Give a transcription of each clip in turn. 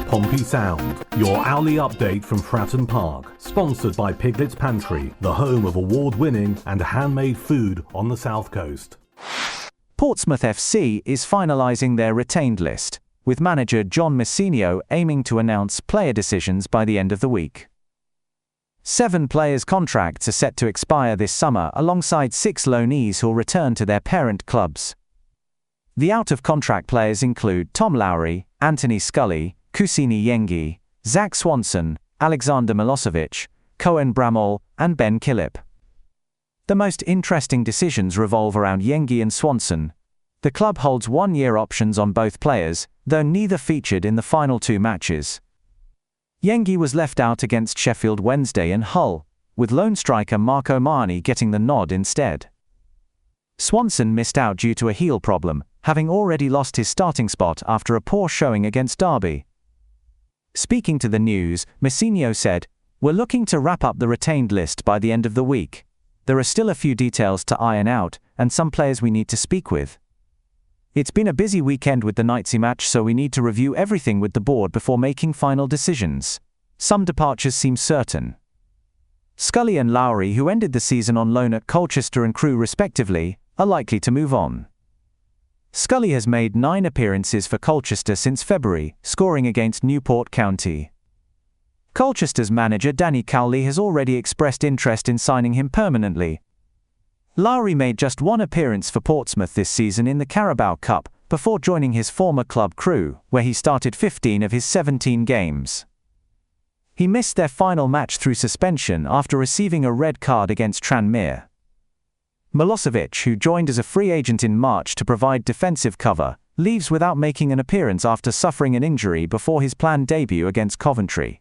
Pompey Sound, your hourly update from Fratton Park, sponsored by Piglet's Pantry, the home of award-winning and handmade food on the South Coast. Portsmouth FC is finalising their retained list, with manager John Messineo aiming to announce player decisions by the end of the week. 7 players' contracts are set to expire this summer alongside 6 loanees who'll return to their parent clubs. The out-of-contract players include Tom Lowry, Anthony Scully, Kusini Yengi, Zach Swanson, Alexander Milosevic, Cohen Bramall, and Ben Killip. The most interesting decisions revolve around Yengi and Swanson. The club holds 1-year options on both players, though neither featured in the final 2 matches. Yengi was left out against Sheffield Wednesday and Hull, with lone striker Marco Mani getting the nod instead. Swanson missed out due to a heel problem, having already lost his starting spot after a poor showing against Derby. Speaking to the News, Messineo said, "We're looking to wrap up the retained list by the end of the week. There are still a few details to iron out, and some players we need to speak with. It's been a busy weekend with the Knightsy match, so we need to review everything with the board before making final decisions. Some departures seem certain." Scully and Lowry, who ended the season on loan at Colchester and Crewe respectively, are likely to move on. Scully has made 9 appearances for Colchester since February, scoring against Newport County. Colchester's manager Danny Cowley has already expressed interest in signing him permanently. Lowry made just 1 appearance for Portsmouth this season in the Carabao Cup, before joining his former club Crewe, where he started 15 of his 17 games. He missed their final match through suspension after receiving a red card against Tranmere. Milosevic, who joined as a free agent in March to provide defensive cover, leaves without making an appearance after suffering an injury before his planned debut against Coventry.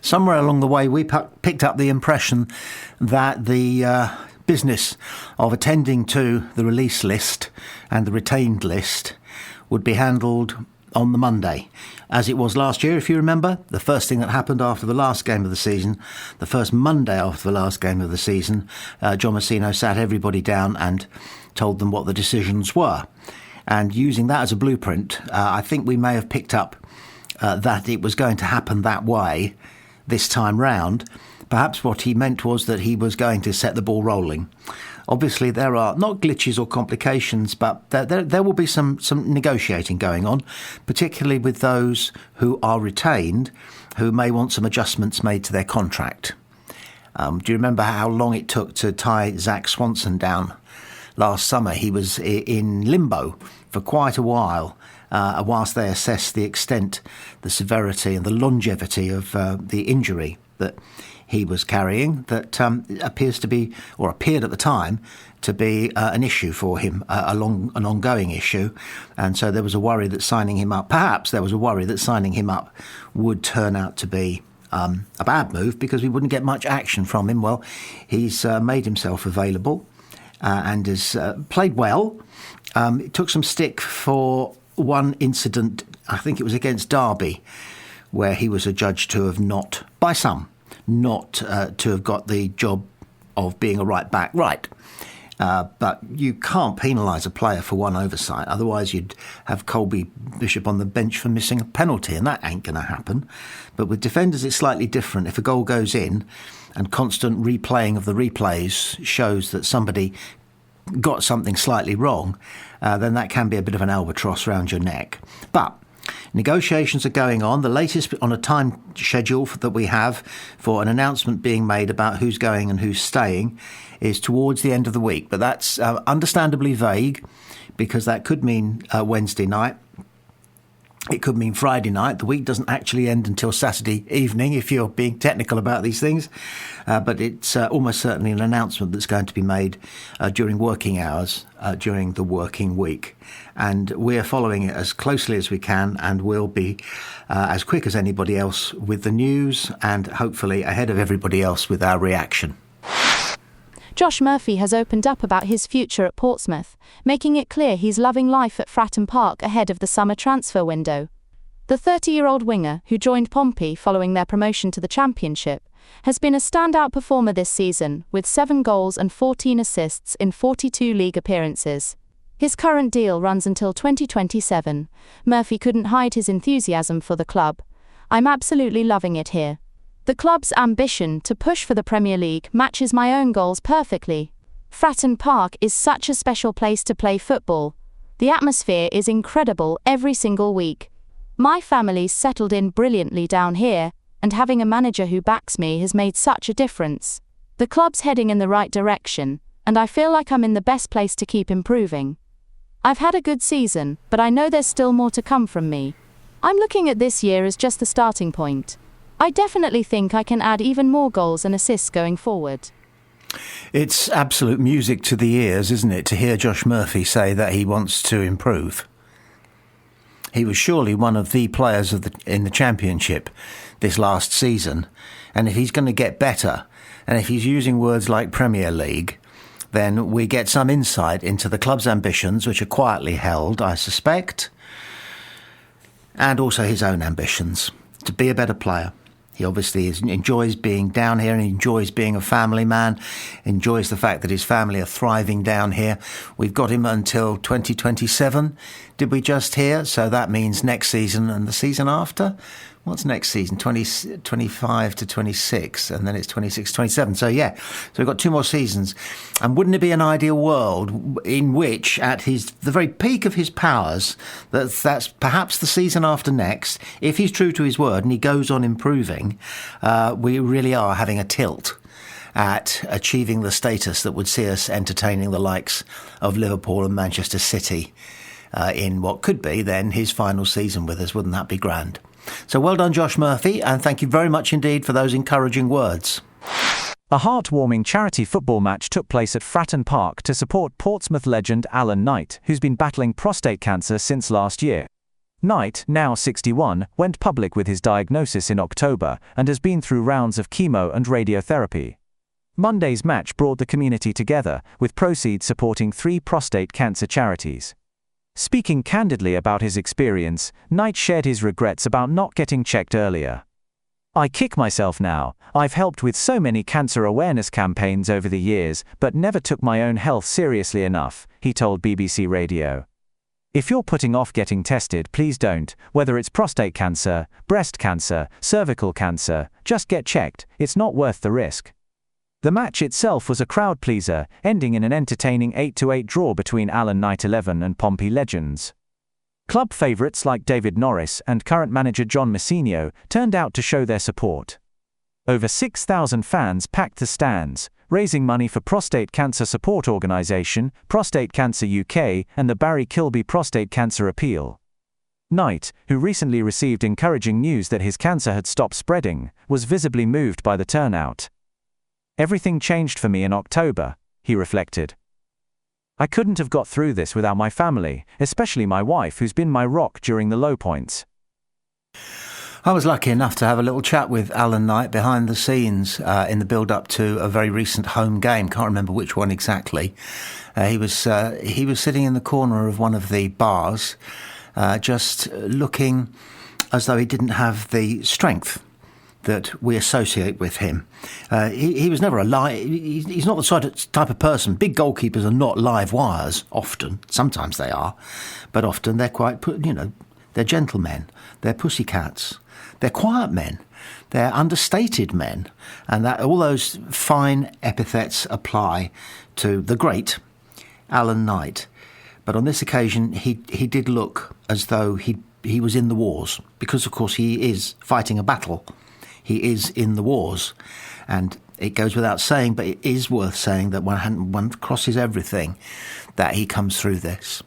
Somewhere along the way we picked up the impression that the business of attending to the release list and the retained list would be handled on the Monday, as it was last year. If you remember, the first thing that happened after the last game of the season, the first Monday after the last game of the season, John Messineo sat everybody down and told them what the decisions were. And using that as a blueprint, I think we may have picked up that it was going to happen that way this time round. Perhaps what he meant was that he was going to set the ball rolling. Obviously, there are not glitches or complications, but there will be some negotiating going on, particularly with those who are retained, who may want some adjustments made to their contract. Do you remember how long it took to tie Zach Swanson down last summer? He was in limbo for quite a while, whilst they assessed the extent, the severity and the longevity of the injury that he was carrying, that appeared at the time to be an issue for him, an ongoing issue. And so there was a worry that signing him up would turn out to be a bad move, because we wouldn't get much action from him. Well, he's made himself available and has played well. It took some stick for one incident, I think it was against Derby, where he was adjudged to have not to have got the job of being a right back right. But you can't penalise a player for one oversight. Otherwise, you'd have Colby Bishop on the bench for missing a penalty, and that ain't going to happen. But with defenders, it's slightly different. If a goal goes in and constant replaying of the replays shows that somebody got something slightly wrong, then that can be a bit of an albatross around your neck. But negotiations are going on. The latest on a time schedule that we have for an announcement being made about who's going and who's staying is towards the end of the week. But that's understandably vague, because that could mean Wednesday night. It could mean Friday night. The week doesn't actually end until Saturday evening, if you're being technical about these things. But it's almost certainly an announcement that's going to be made during working hours, during the working week. And we're following it as closely as we can, and we'll be as quick as anybody else with the news, and hopefully ahead of everybody else with our reaction. Josh Murphy has opened up about his future at Portsmouth, making it clear he's loving life at Fratton Park ahead of the summer transfer window. The 30-year-old winger, who joined Pompey following their promotion to the Championship, has been a standout performer this season, with 7 goals and 14 assists in 42 league appearances. His current deal runs until 2027. Murphy couldn't hide his enthusiasm for the club. I'm absolutely loving it here. The club's ambition to push for the Premier League matches my own goals perfectly. Fratton Park is such a special place to play football. The atmosphere is incredible every single week. My family's settled in brilliantly down here, and having a manager who backs me has made such a difference. The club's heading in the right direction, and I feel like I'm in the best place to keep improving. I've had a good season, but I know there's still more to come from me. I'm looking at this year as just the starting point. I definitely think I can add even more goals and assists going forward. It's absolute music to the ears, isn't it, to hear Josh Murphy say that he wants to improve. He was surely one of the players in the Championship this last season, and if he's going to get better, and if he's using words like Premier League, then we get some insight into the club's ambitions, which are quietly held, I suspect, and also his own ambitions to be a better player. He obviously enjoys being down here and enjoys being a family man, enjoys the fact that his family are thriving down here. We've got him until 2027, did we just hear? So that means next season and the season after. What's next season? 25 to 26, and then it's 26, 27. So yeah, so we've got 2 more seasons. And wouldn't it be an ideal world in which, at the very peak of his powers, that's perhaps the season after next, if he's true to his word and he goes on improving, we really are having a tilt at achieving the status that would see us entertaining the likes of Liverpool and Manchester City in what could be then his final season with us. Wouldn't that be grand? So well done, Josh Murphy, and thank you very much indeed for those encouraging words. A heartwarming charity football match took place at Fratton Park to support Portsmouth legend Alan Knight, who's been battling prostate cancer since last year. Knight, now 61, went public with his diagnosis in October and has been through rounds of chemo and radiotherapy. Monday's match brought the community together, with proceeds supporting 3 prostate cancer charities. Speaking candidly about his experience, Knight shared his regrets about not getting checked earlier. "I kick myself now. I've helped with so many cancer awareness campaigns over the years, but never took my own health seriously enough," he told BBC Radio. "If you're putting off getting tested, please don't. Whether it's prostate cancer, breast cancer, cervical cancer, just get checked. It's not worth the risk." The match itself was a crowd pleaser, ending in an entertaining 8-8 draw between Alan Knight 11 and Pompey legends. Club favourites like David Norris and current manager John Messineo turned out to show their support. Over 6,000 fans packed the stands, raising money for prostate cancer support organisation, Prostate Cancer UK, and the Barry Kilby Prostate Cancer Appeal. Knight, who recently received encouraging news that his cancer had stopped spreading, was visibly moved by the turnout. "Everything changed for me in October," he reflected. "I couldn't have got through this without my family, especially my wife, who's been my rock during the low points." I was lucky enough to have a little chat with Alan Knight behind the scenes in the build-up to a very recent home game. Can't remember which one exactly. He was sitting in the corner of one of the bars, just looking as though he didn't have the strength that we associate with him. He was never he's not the type of person. Big goalkeepers are not live wires, often. Sometimes they are, but often they're quite, they're gentlemen, they're pussycats, they're quiet men, they're understated men, and that all those fine epithets apply to the great Alan Knight. But on this occasion, he did look as though he was in the wars, because of course he is fighting a battle. He is in the wars, and it goes without saying, but it is worth saying that one crosses everything that he comes through this.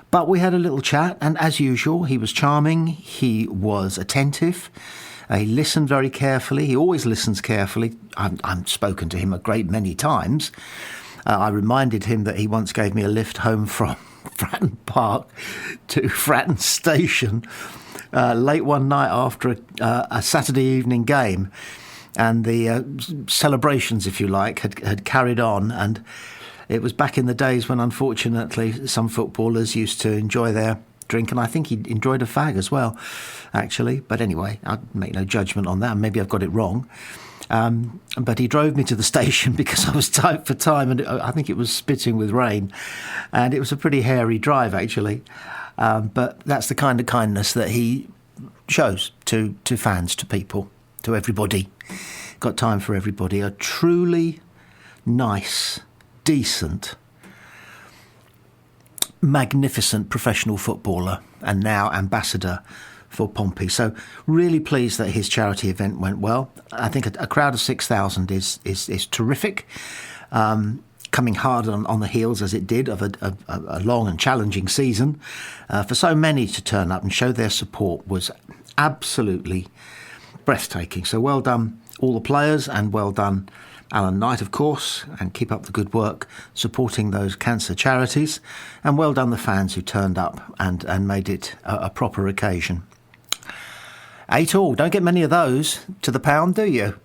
But we had a little chat, and as usual, he was charming, he was attentive, he listened very carefully, he always listens carefully. I've spoken to him a great many times. I reminded him that he once gave me a lift home from Fratton Park to Fratton Station late one night after a Saturday evening game, and the celebrations, if you like, had carried on, and it was back in the days when unfortunately some footballers used to enjoy their drink, and I think he enjoyed a fag as well, actually. But anyway, I'd make no judgment on that, maybe I've got it wrong. But he drove me to the station because I was tight for time, and I think it was spitting with rain, and it was a pretty hairy drive actually. But that's the kind of kindness that he shows to fans, to people, to everybody. Got time for everybody. A truly nice, decent, magnificent professional footballer, and now ambassador for Pompey. So really pleased that his charity event went well. I think a crowd of 6,000 is terrific. Coming hard on the heels, as it did, of a long and challenging season. For so many to turn up and show their support was absolutely breathtaking. So well done all the players, and well done Alan Knight, of course, and keep up the good work supporting those cancer charities. And well done the fans who turned up and made it a proper occasion. 8 all. Don't get many of those to the pound, do you?